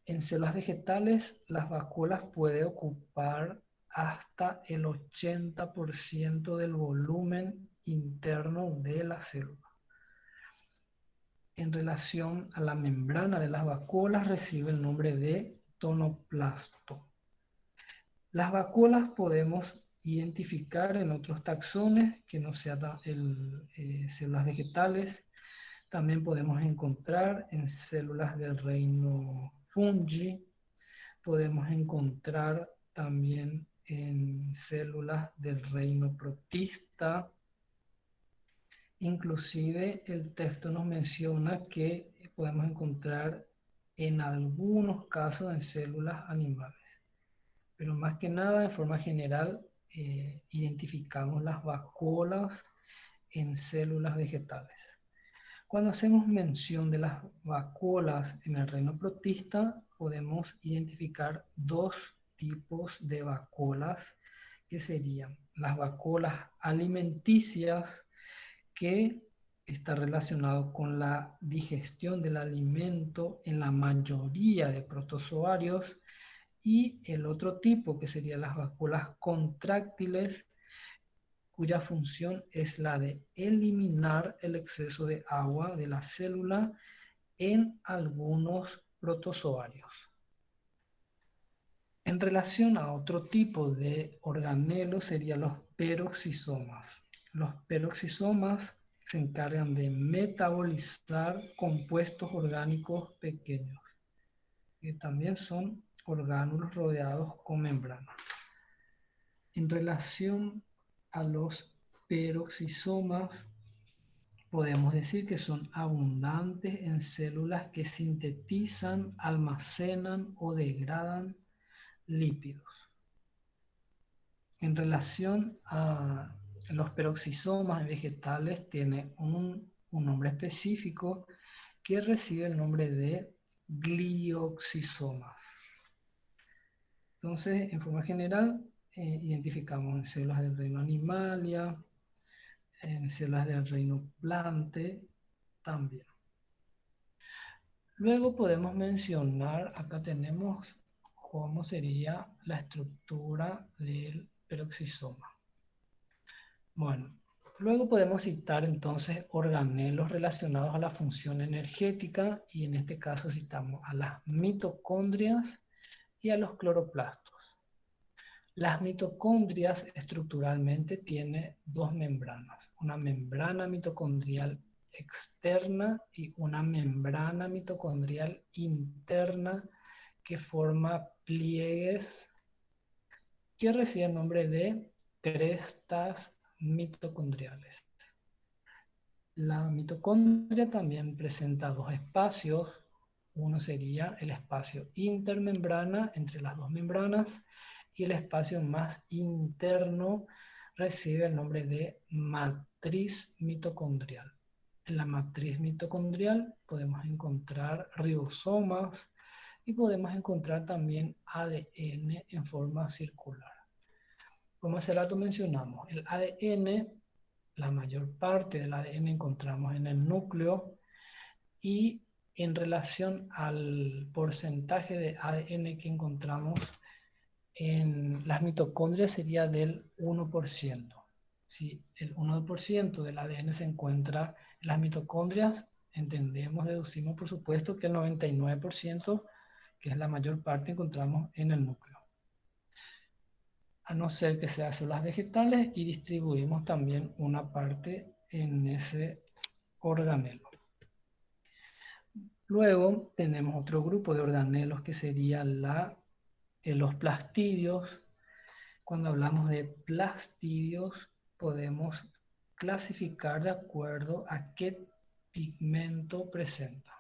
S1: En células vegetales, las vacuolas pueden ocupar hasta el 80% del volumen interno de la célula. En relación a la membrana de las vacuolas, recibe el nombre de tonoplasto. Las vacuolas podemos identificar en otros taxones que no sean células vegetales. También podemos encontrar en células del reino fungi. Podemos encontrar también en células del reino protista. Inclusive el texto nos menciona que podemos encontrar en algunos casos en células animales. Pero más que nada, de forma general, identificamos las vacuolas en células vegetales. Cuando hacemos mención de las vacuolas en el reino protista, podemos identificar dos tipos de vacuolas, que serían las vacuolas alimenticias, que está relacionado con la digestión del alimento en la mayoría de protozoarios, y el otro tipo, que serían las vacuolas contráctiles, cuya función es la de eliminar el exceso de agua de la célula en algunos protozoarios. En relación a otro tipo de organelos serían los peroxisomas. Los peroxisomas se encargan de metabolizar compuestos orgánicos pequeños, que también son orgánulos rodeados con membrana. En relación a los peroxisomas, podemos decir que son abundantes en células que sintetizan, almacenan o degradan lípidos. En relación a los peroxisomas vegetales, tiene un nombre específico que recibe el nombre de glioxisomas. Entonces, en forma general, identificamos en células del reino Animalia, en células del reino Plante también. Luego podemos mencionar, acá tenemos cómo sería la estructura del peroxisoma. Bueno, luego podemos citar entonces organelos relacionados a la función energética, y en este caso citamos a las mitocondrias y a los cloroplastos. Las mitocondrias estructuralmente tienen dos membranas, una membrana mitocondrial externa y una membrana mitocondrial interna, que forma pliegues que reciben el nombre de crestas mitocondriales. La mitocondria también presenta dos espacios. Uno sería el espacio intermembrana entre las dos membranas, y el espacio más interno recibe el nombre de matriz mitocondrial. En la matriz mitocondrial podemos encontrar ribosomas y podemos encontrar también ADN en forma circular. Como hace rato mencionamos, el ADN, la mayor parte del ADN encontramos en el núcleo, y en relación al porcentaje de ADN que encontramos en las mitocondrias sería del 1%. Si el 1% del ADN se encuentra en las mitocondrias, entendemos, deducimos por supuesto que el 99%, que es la mayor parte, encontramos en el núcleo. A no ser que sean células vegetales, y distribuimos también una parte en ese organelo. Luego tenemos otro grupo de organelos que sería los plastidios. Cuando hablamos de plastidios, podemos clasificar de acuerdo a qué pigmento presenta.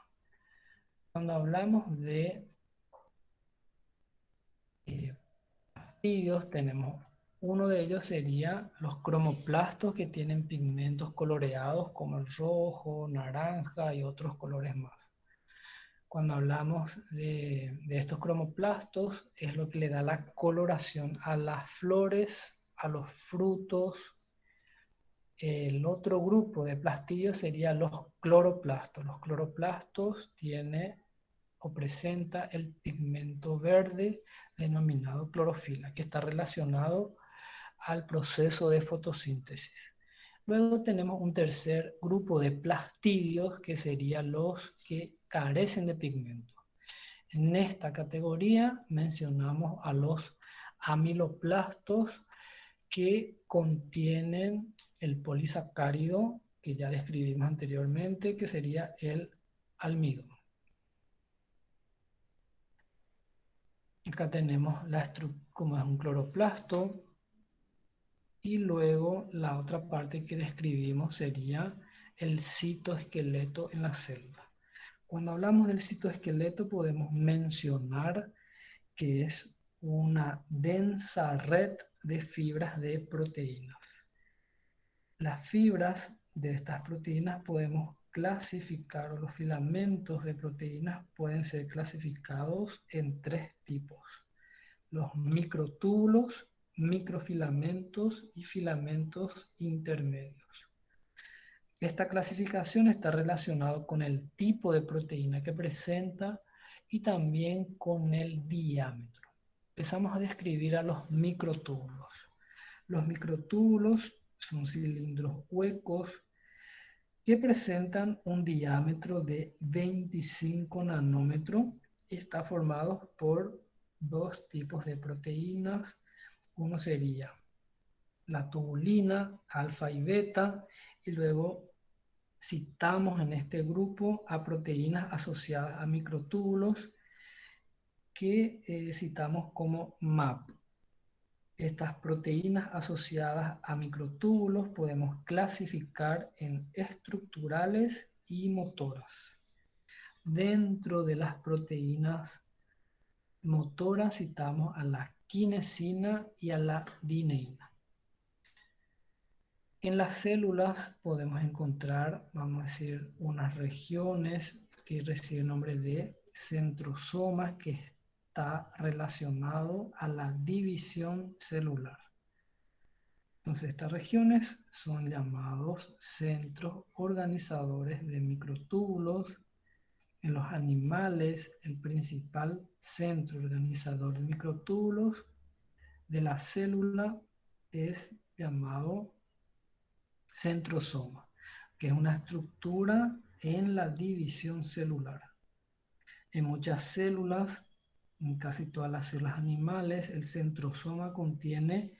S1: Cuando hablamos de plastidios, tenemos uno de ellos sería los cromoplastos, que tienen pigmentos coloreados como el rojo, naranja y otros colores más. Cuando hablamos de estos cromoplastos, es lo que le da la coloración a las flores, a los frutos. El otro grupo de plastidios sería los cloroplastos. Los cloroplastos tienen o presenta el pigmento verde denominado clorofila, que está relacionado al proceso de fotosíntesis. Luego tenemos un tercer grupo de plastidios, que serían los que carecen de pigmento. En esta categoría mencionamos a los amiloplastos, que contienen el polisacárido que ya describimos anteriormente, que sería el almidón. Acá tenemos la estructura, como es un cloroplasto, y luego la otra parte que describimos sería el citoesqueleto en la célula. Cuando hablamos del citoesqueleto podemos mencionar que es una densa red de fibras de proteínas. Las fibras de estas proteínas podemos clasificar, o los filamentos de proteínas pueden ser clasificados en 3 tipos: los microtúbulos, microfilamentos y filamentos intermedios. Esta clasificación está relacionada con el tipo de proteína que presenta y también con el diámetro. Empezamos a describir a los microtúbulos. Los microtúbulos son cilindros huecos que presentan un diámetro de 25 nanómetros y está formado por 2 tipos de proteínas. Uno sería la tubulina, alfa y beta, y luego citamos en este grupo a proteínas asociadas a microtúbulos que citamos como MAP. Estas proteínas asociadas a microtúbulos podemos clasificar en estructurales y motoras. Dentro de las proteínas motoras citamos a la quinesina y a la dineína. En las células podemos encontrar, vamos a decir, unas regiones que reciben el nombre de centrosomas, que está relacionado a la división celular. Entonces estas regiones son llamados centros organizadores de microtúbulos. En los animales, el principal centro organizador de microtúbulos de la célula es llamado centrosoma, que es una estructura en la división celular. En muchas células, en casi todas las células animales, el centrosoma contiene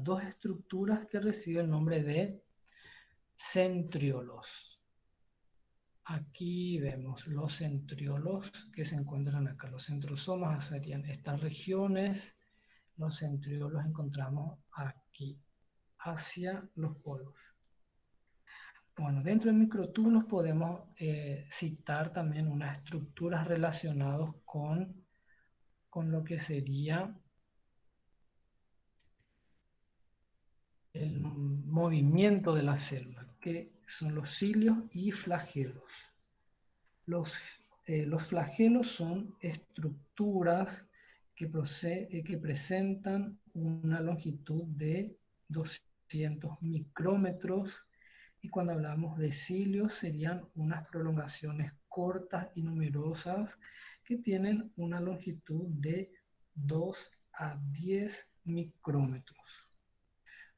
S1: dos estructuras que reciben el nombre de centriolos. Aquí vemos los centriolos que se encuentran acá. Los centrosomas serían estas regiones. Los centriolos encontramos aquí, hacia los polos. Bueno, dentro de microtúbulos podemos citar también unas estructuras relacionadas con lo que sería el movimiento de la célula, que son los cilios y flagelos. Los flagelos son estructuras que presentan una longitud de 200 micrómetros, y cuando hablamos de cilios serían unas prolongaciones cortas y numerosas que tienen una longitud de 2 a 10 micrómetros.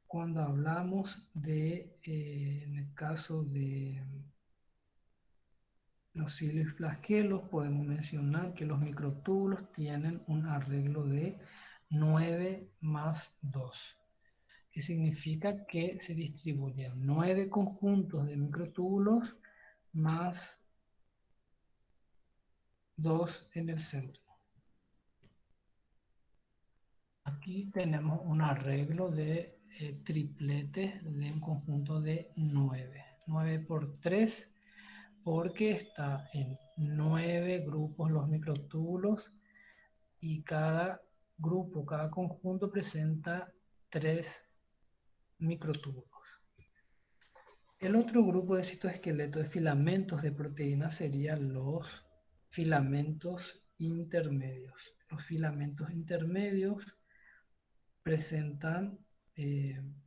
S1: Cuando hablamos de, en el caso de los cilios y flagelos, podemos mencionar que los microtúbulos tienen un arreglo de 9 más 2. Que significa que se distribuyen 9 conjuntos de microtúbulos más 2 en el centro. Aquí tenemos un arreglo de tripletes de un conjunto de 9. 9 por 3, porque está en 9 grupos los microtúbulos y cada grupo, cada conjunto presenta 3 microtúbulos. El otro grupo de citoesqueleto de filamentos de proteínas serían los filamentos intermedios. Los filamentos intermedios presentan,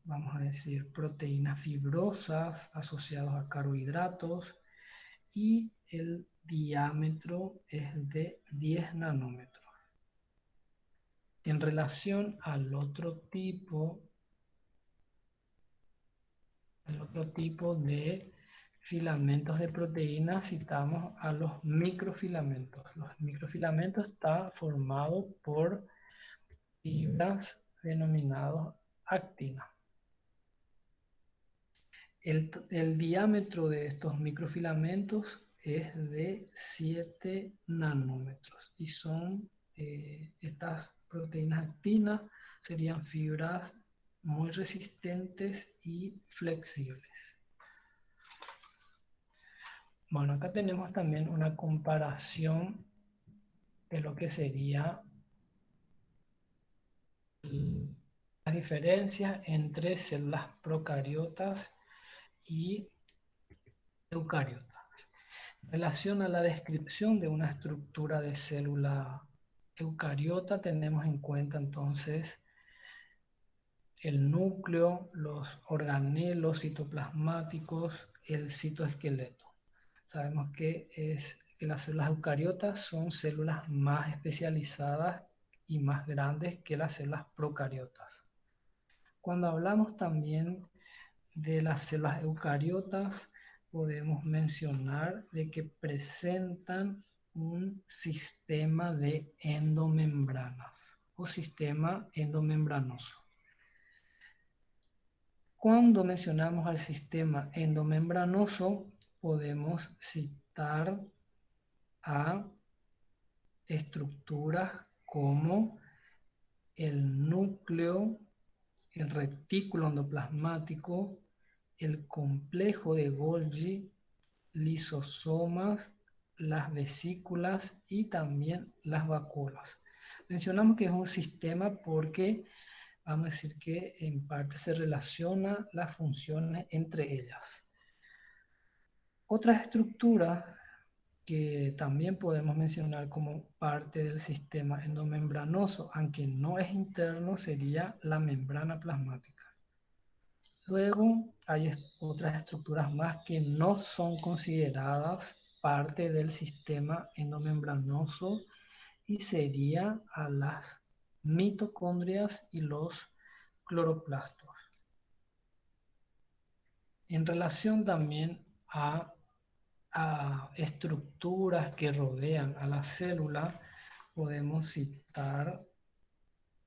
S1: vamos a decir, proteínas fibrosas asociadas a carbohidratos y el diámetro es de 10 nanómetros. En relación al otro tipo de filamentos de proteínas, citamos a los microfilamentos. Los microfilamentos están formados por fibras denominadas actina. El diámetro de estos microfilamentos es de 7 nanómetros y son estas proteínas actinas serían fibras muy resistentes y flexibles. Bueno, acá tenemos también una comparación de lo que sería las diferencias entre células procariotas y eucariotas. En relación a la descripción de una estructura de célula eucariota, tenemos en cuenta entonces el núcleo, los organelos citoplasmáticos, el citoesqueleto. Sabemos que las células eucariotas son células más especializadas y más grandes que las células procariotas. Cuando hablamos también de las células eucariotas, podemos mencionar de que presentan un sistema de endomembranas o sistema endomembranoso. Cuando mencionamos al sistema endomembranoso, podemos citar a estructuras como el núcleo, el retículo endoplasmático, el complejo de Golgi, lisosomas, las vesículas y también las vacuolas. Mencionamos que es un sistema porque vamos a decir que en parte se relaciona las funciones entre ellas. Otras estructuras que también podemos mencionar como parte del sistema endomembranoso, aunque no es interno, sería la membrana plasmática. Luego hay otras estructuras más que no son consideradas parte del sistema endomembranoso y sería a las mitocondrias y los cloroplastos. En relación también a estructuras que rodean a la célula, podemos citar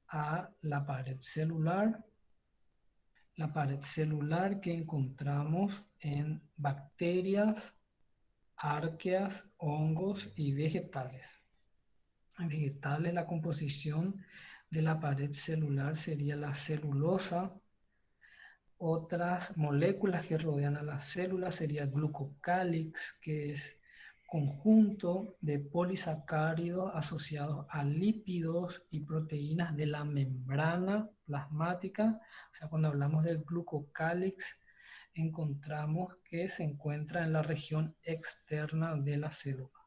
S1: a la pared celular que encontramos en bacterias, arqueas, hongos y vegetales. En vegetales la composición de la pared celular sería la celulosa. Otras moléculas que rodean a la célula sería el glucocálix, que es conjunto de polisacáridos asociados a lípidos y proteínas de la membrana plasmática. O sea, cuando hablamos del glucocálix, encontramos que se encuentra en la región externa de la célula.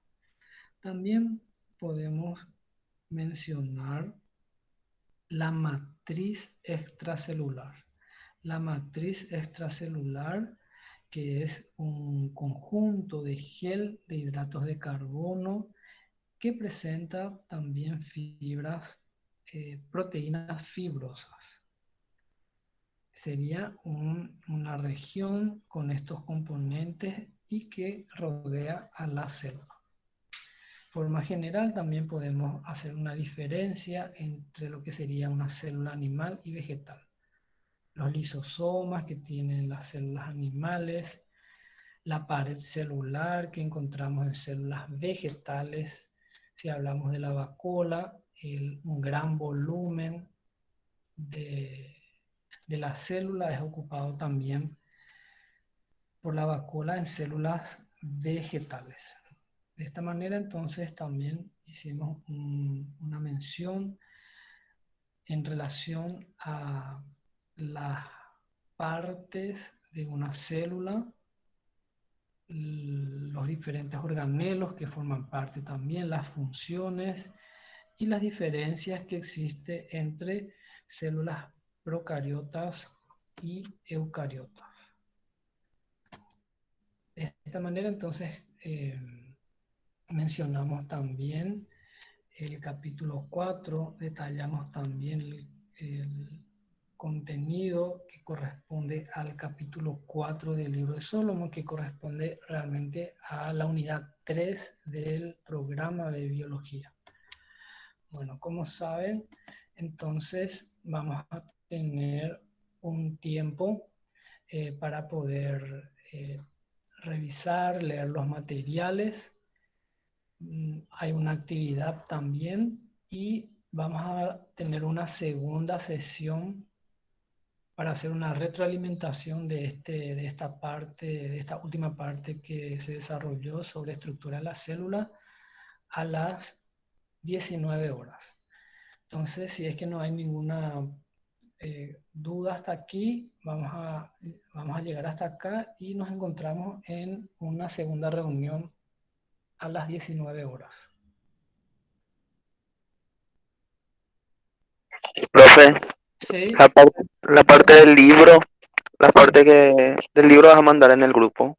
S1: También podemos mencionar la matriz extracelular. La matriz extracelular, que es un conjunto de gel de hidratos de carbono que presenta también fibras, proteínas fibrosas. Sería una región con estos componentes y que rodea a la célula. De forma general también podemos hacer una diferencia entre lo que sería una célula animal y vegetal. Los lisosomas que tienen las células animales, la pared celular que encontramos en células vegetales. Si hablamos de la vacuola, un gran volumen de la célula es ocupado también por la vacuola en células vegetales. De esta manera entonces también hicimos una mención en relación a las partes de una célula, los diferentes organelos que forman parte también, las funciones y las diferencias que existen entre células procariotas y eucariotas. De esta manera, entonces, mencionamos también el capítulo 4, detallamos también el contenido que corresponde al capítulo 4 del libro de Solomon, que corresponde realmente a la unidad 3 del programa de biología. Bueno, como saben, entonces vamos a tener un tiempo para poder revisar, leer los materiales. Hay una actividad también y vamos a tener una segunda sesión para hacer una retroalimentación de esta última parte que se desarrolló sobre estructura de la célula a las 19 horas. Entonces, si es que no hay ninguna duda hasta aquí, vamos a llegar hasta acá y nos encontramos en una segunda reunión a las 19 horas.
S6: Profe,
S1: Sí.
S6: la parte del libro, del libro vas a mandar en el grupo.